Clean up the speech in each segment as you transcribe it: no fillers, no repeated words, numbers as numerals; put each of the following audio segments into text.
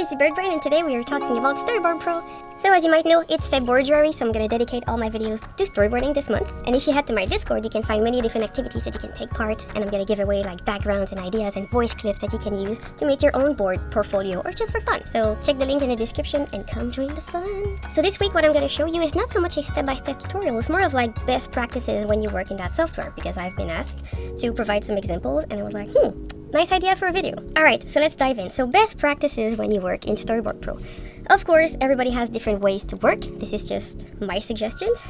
is ZeBirdBrain, and today we are talking about StoryBoardPro. So as you might know, it's February, so I'm gonna dedicate all my videos to storyboarding this month. And if you head to my Discord, you can find many different activities that you can take part, and I'm gonna give away like backgrounds and ideas and voice clips that you can use to make your own board portfolio or just for fun. So check the link in the description and come join the fun. So this week what I'm gonna show you is not so much a step-by-step tutorial, it's more of like best practices when you work in that software, because I've been asked to provide some examples and I was like, nice idea for a video. Alright, so let's dive in. So best practices when you work in StoryBoardPro. Of course, everybody has different ways to work. This is just my suggestions.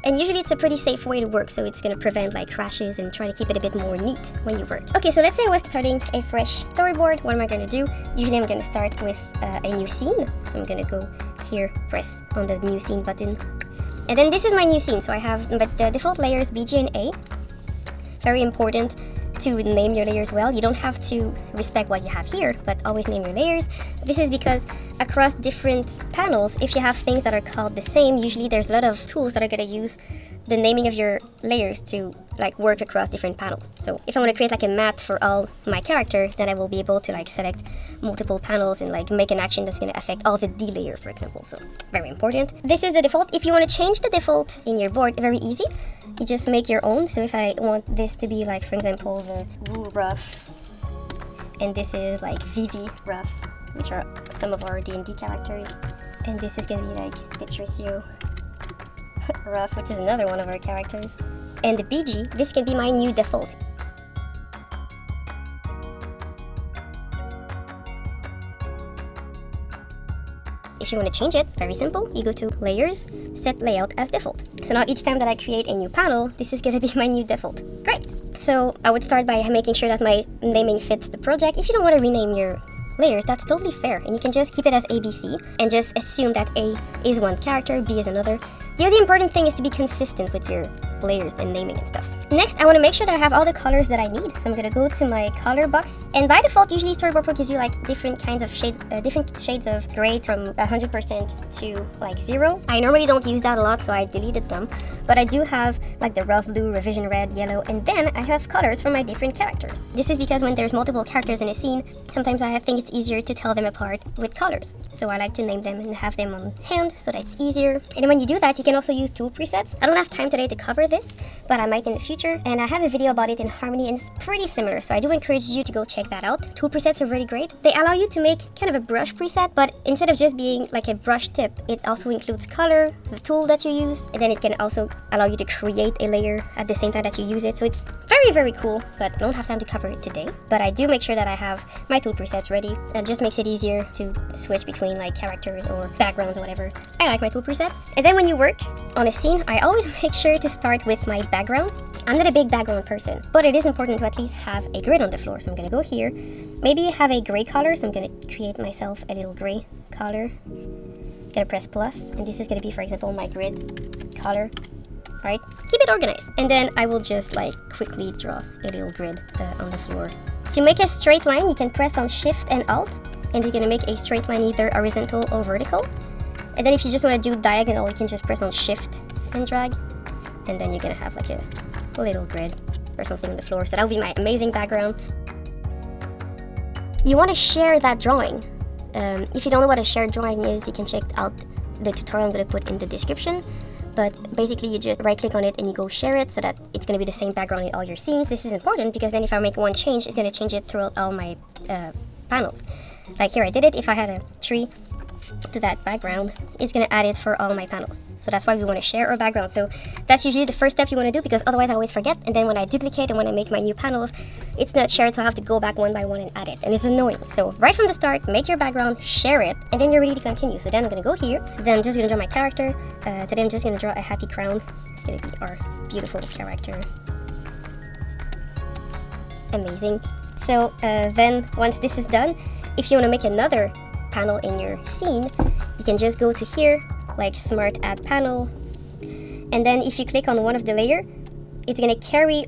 And usually it's a pretty safe way to work, so it's gonna prevent like crashes and try to keep it a bit more neat when you work. Okay, so let's say I was starting a fresh storyboard. What am I gonna do? Usually I'm gonna start with a new scene. So I'm gonna go here, press on the new scene button. And then this is my new scene. So I have, but the default layers BG and A. Very important to name your layers well. You don't have to respect what you have here, but always name your layers. This is because across different panels, if you have things that are called the same, usually there's a lot of tools that are going to use the naming of your layers to like work across different panels. So if I want to create like a mat for all my character, then I will be able to like select multiple panels and like make an action that's going to affect all the D layer, for example. So very important. This is the default. If you want to change the default in your board, very easy. You just make your own. So if I want this to be like, for example, the Woo Rough, and this is like Vivi Rough, which are some of our D&D characters, and this is gonna be like Patricio Rough, which is another one of our characters, and the BG, this can be my new default. If you want to change it, very simple, you go to Layers, Set Layout as Default. So now each time that I create a new panel, this is going to be my new default. Great! So I would start by making sure that my naming fits the project. If you don't want to rename your layers, that's totally fair, and you can just keep it as ABC and just assume that A is one character, B is another. The other important thing is to be consistent with your layers and naming and stuff. Next, I want to make sure that I have all the colors that I need. So I'm going to go to my color box. And by default, usually StoryBoardPro gives you like different kinds of shades, different shades of gray from 100% to like 0. I normally don't use that a lot, so I deleted them. But I do have like the rough blue, revision red, yellow, and then I have colors for my different characters. This is because when there's multiple characters in a scene, sometimes I think it's easier to tell them apart with colors. So I like to name them and have them on hand so that it's easier. And then when you do that, you can also use tool presets. I don't have time today to cover this, but I might in the future. And I have a video about it in Harmony, and it's pretty similar. So I do encourage you to go check that out. Tool presets are really great. They allow you to make kind of a brush preset, but instead of just being like a brush tip, it also includes color, the tool that you use, and then it can also allow you to create a layer at the same time that you use it. So it's very, very cool, but I don't have time to cover it today. But I do make sure that I have my tool presets ready. It just makes it easier to switch between like characters or backgrounds or whatever. I like my tool presets. And then when you work on a scene, I always make sure to start with my background. I'm not a big background person, but it is important to at least have a grid on the floor. So I'm gonna go here, maybe have a gray color. So I'm gonna create myself a little gray color. Gonna press plus, and this is gonna be, for example, my grid color. Right? Keep it organized. And then I will just like quickly draw a little grid on the floor. To make a straight line, you can press on Shift and Alt, and it's gonna make a straight line either horizontal or vertical. And then if you just wanna do diagonal, you can just press on Shift and drag, and then you're gonna have like a little grid or something on the floor. So that will be my amazing background. You wanna share that drawing. If you don't know what a shared drawing is, you can check out the tutorial I'm gonna put in the description. But basically you just right click on it and you go share it so that it's going to be the same background in all your scenes. This is important because then if I make one change, it's going to change it throughout all my panels. Like here I did it. If I had a tree to that background, it's going to add it for all my panels. So that's why we want to share our background. So that's usually the first step you want to do, because otherwise I always forget. And then when I duplicate and when I make my new panels, it's not shared, so I have to go back one by one and add it. And it's annoying. So right from the start, make your background, share it, and then you're ready to continue. So then I'm going to go here. So then I'm just going to draw my character. Today I'm just going to draw a happy crown. It's going to be our beautiful character. Amazing. So then once this is done, if you want to make another panel in your scene, you can just go to here, like Smart Add Panel, and then if you click on one of the layer, it's going to carry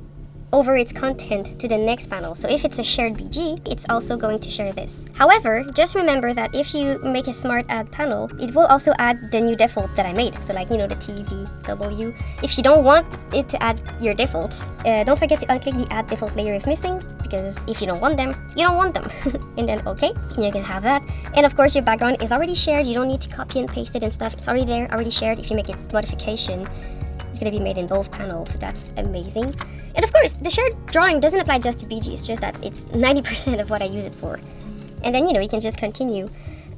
over its content to the next panel. So if it's a shared BG, it's also going to share this. However, just remember that if you make a smart add panel, it will also add the new default that I made. So like, you know, the TVW. If you don't want it to add your defaults, don't forget to unclick the add default layer if missing, because if you don't want them, you don't want them. And then okay, and you can have that. And of course your background is already shared. You don't need to copy and paste it and stuff. It's already there, already shared. If you make a modification, it's going to be made in both panels, so that's amazing. And of course, the shared drawing doesn't apply just to BG, it's just that it's 90% of what I use it for. And then, you know, you can just continue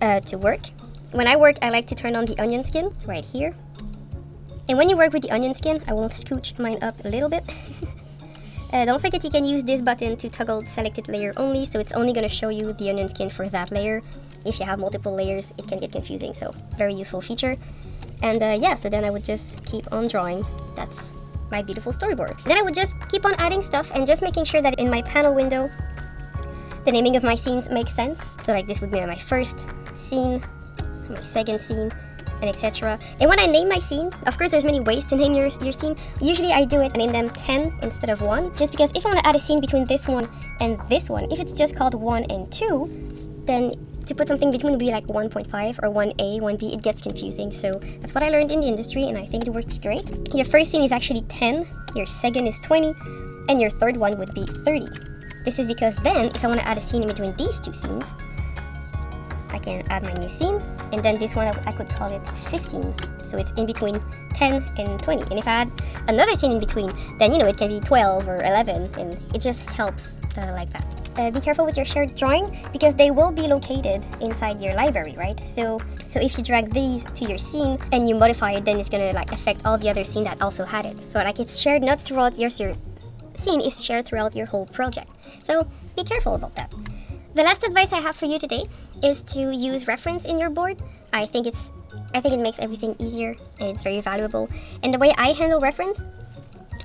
to work. When I work, I like to turn on the onion skin right here. And when you work with the onion skin, I will scooch mine up a little bit. Don't forget you can use this button to toggle selected layer only, so it's only going to show you the onion skin for that layer. If you have multiple layers, it can get confusing, so very useful feature. And yeah, so then I would just keep on drawing. That's my beautiful storyboard. Then I would just keep on adding stuff and just making sure that in my panel window, the naming of my scenes makes sense. So like this would be my first scene, my second scene, and etc. And when I name my scene, of course there's many ways to name your scene. Usually I do it, I name them 10 instead of 1, just because if I want to add a scene between this one and this one, if it's just called 1 and 2, then to put something between would be like 1.5 or 1A, 1B, it gets confusing. So that's what I learned in the industry, and I think it works great. Your first scene is actually 10, your second is 20, and your third one would be 30. This is because then, if I want to add a scene in between these two scenes, I can add my new scene, and then this one I could call it 15. So it's in between 10 and 20. And if I add another scene in between, then, you know, it can be 12 or 11, and it just helps like that. Be careful with your shared drawing, because they will be located inside your library, right? So if you drag these to your scene and you modify it, then it's gonna like affect all the other scene that also had it. So like it's shared not throughout your scene, is shared throughout your whole project. So be careful about that. The last advice I have for you today is to use reference in your board. I think it makes everything easier, and it's very valuable. And the way I handle reference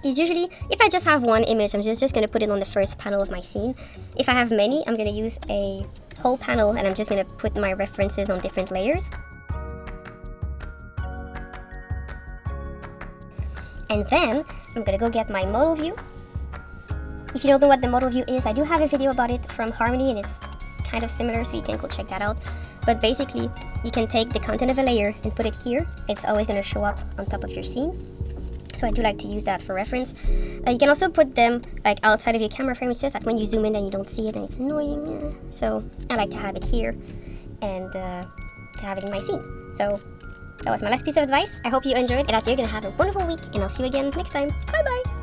is usually, if I just have one image, I'm just going to put it on the first panel of my scene. If I have many, I'm going to use a whole panel, and I'm just going to put my references on different layers. And then I'm going to go get my model view. If you don't know what the model view is, I do have a video about it from Harmony, and it's kind of similar, so you can go check that out. But basically, you can take the content of a layer and put it here. It's always going to show up on top of your scene. So I do like to use that for reference. You can also put them like outside of your camera frame. It's just that when you zoom in, then you don't see it, and it's annoying. So I like to have it here and to have it in my scene. So that was my last piece of advice. I hope you enjoyed, and that you're going to have a wonderful week, and I'll see you again next time. Bye bye!